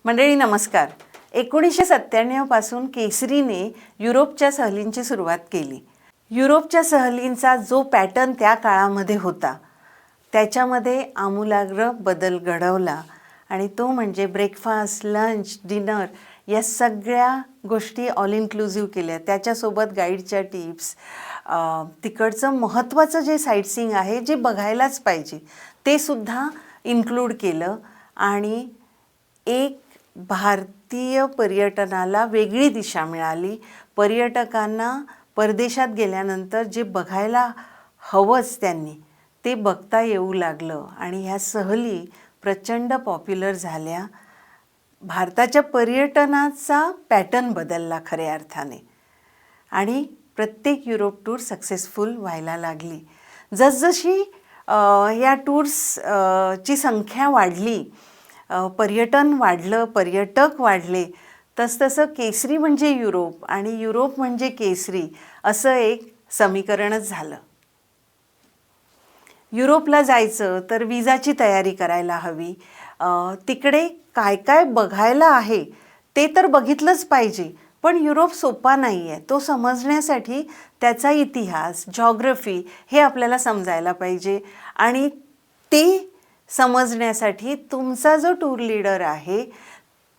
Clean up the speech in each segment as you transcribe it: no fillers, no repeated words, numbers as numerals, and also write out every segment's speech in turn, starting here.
मंडळी नमस्कार. 1997 पासून केसरीने युरोपच्या सहलींची सुरुवात केली. युरोपच्या सहलींचा जो पॅटर्न त्या काळामध्ये होता त्याच्यामध्ये आमूलाग्र बदल घडवला आणि तो म्हणजे ब्रेकफास्ट, लंच, डिनर या सगळ्या गोष्टी ऑल इन्क्लुझिव्ह केल्या. त्याच्यासोबत गाईडच्या टिप्स, तिकडचं महत्त्वाचं जे साईटसीइंग आहे जे बघायलाच पाहिजे ते सुद्धा इन्क्लूड केलं आणि एक भारतीय पर्यटनाला वेगळी दिशा मिळाली. पर्यटकांना परदेशात गेल्यानंतर जे बघायला हवंच त्यांनी ते बघता येऊ लागलं आणि ह्या सहली प्रचंड पॉप्युलर झाल्या. भारताच्या पर्यटनाचा पॅटर्न बदलला खऱ्या अर्थाने आणि प्रत्येक युरोप टूर सक्सेसफुल व्हायला लागली. जसजशी या टूर्सची संख्या वाढली, पर्यटन वाढलं, पर्यटक वाढले, तसतसं केसरी म्हणजे युरोप आणि युरोप म्हणजे केसरी असं एक समीकरणच झालं. युरोपला जायचं तर विजाची तयारी करायला हवी. तिकडे काय काय बघायला आहे ते तर बघितलंच पाहिजे, पण युरोप सोपा नाही आहे. तो समजण्यासाठी त्याचा इतिहास, जॉग्रफी हे आपल्याला समजायला पाहिजे आणि ते समजण्यासाठी तुमचा जो टूर लीडर आहे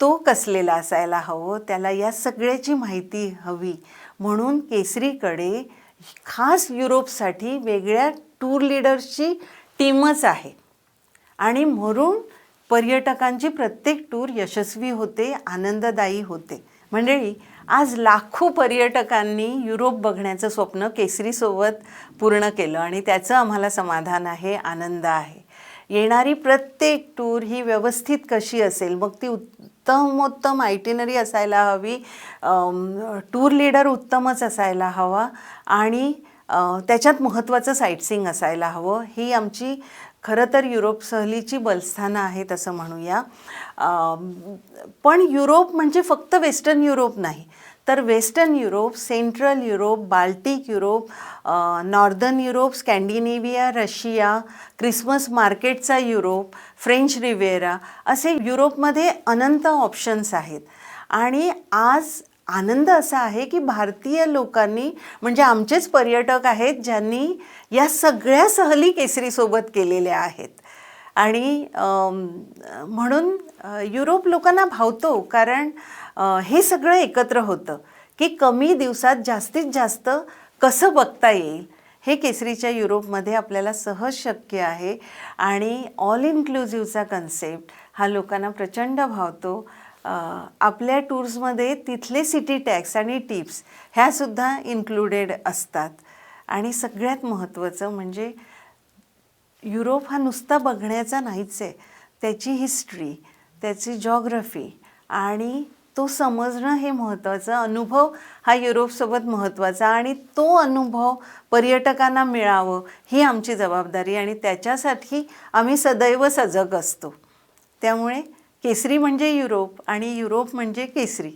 तो कसलेला असायला हवं, त्याला या सगळ्याची माहिती हवी. म्हणून केसरीकडे खास युरोपसाठी वेगळ्या टूर लीडर्सची टीमच आहे आणि म्हणून पर्यटकांची प्रत्येक टूर यशस्वी होते, आनंददायी होते. मंडळी, आज लाखो पर्यटकांनी युरोप बघण्याचं स्वप्न केसरीसोबत पूर्ण केलं आणि त्याचं आम्हाला समाधान आहे, आनंद आहे. येणारी प्रत्येक टूर ही व्यवस्थित कशी असेल, मग ती उत्तमोत्तम आयटिनरी असायला हवी, टूर लीडर उत्तमच असायला हवा आणि त्याच्यात महत्त्वाचं साईटसीइंग असायला हवं. ही आमची खरं तर युरोप सहलीची बलस्थानं आहेत असं म्हणूया. पण युरोप म्हणजे फक्त वेस्टर्न युरोप नाही, तर western Europe, central Europe, Baltic Europe, northern Europe, Scandinavia, Russia, Christmas मार्केटचा युरोप, फ्रेंच रिव्हिएरा असे युरोपमध्ये अनंत ऑप्शन्स आहेत. आणि आज आनंद असा आहे की भारतीय लोकांनी म्हणजे आमचेच पर्यटक आहेत ज्यांनी या सगळ्या सहली केसरीसोबत केलेल्या आहेत आणि म्हणून युरोप लोकांना भावतो. कारण हे सगळं एकत्र होतं की कमी दिवसात जास्तीत जास्त कसं बघता येईल हे केसरीच्या युरोपमध्ये आपल्याला सहज शक्य आहे आणि ऑल इन्क्लुझिव्हचा कन्सेप्ट हा लोकांना प्रचंड भावतो. आपल्या टूर्समध्ये तिथले सिटी टॅक्स आणि टिप्स ह्यासुद्धा इन्क्लुडेड असतात आणि सगळ्यात महत्त्वाचं म्हणजे युरोप हा नुसता बघण्याचा नाहीच आहे. त्याची हिस्ट्री, त्याची जॉग्रफी आणि तो समजणं हे महत्त्वाचं. अनुभव हा युरोपसोबत महत्त्वाचा आणि तो अनुभव पर्यटकांना मिळावं ही आमची जबाबदारी आणि त्याच्यासाठी आम्ही सदैव सजग असतो. त्यामुळे केसरी म्हणजे युरोप आणि युरोप म्हणजे केसरी.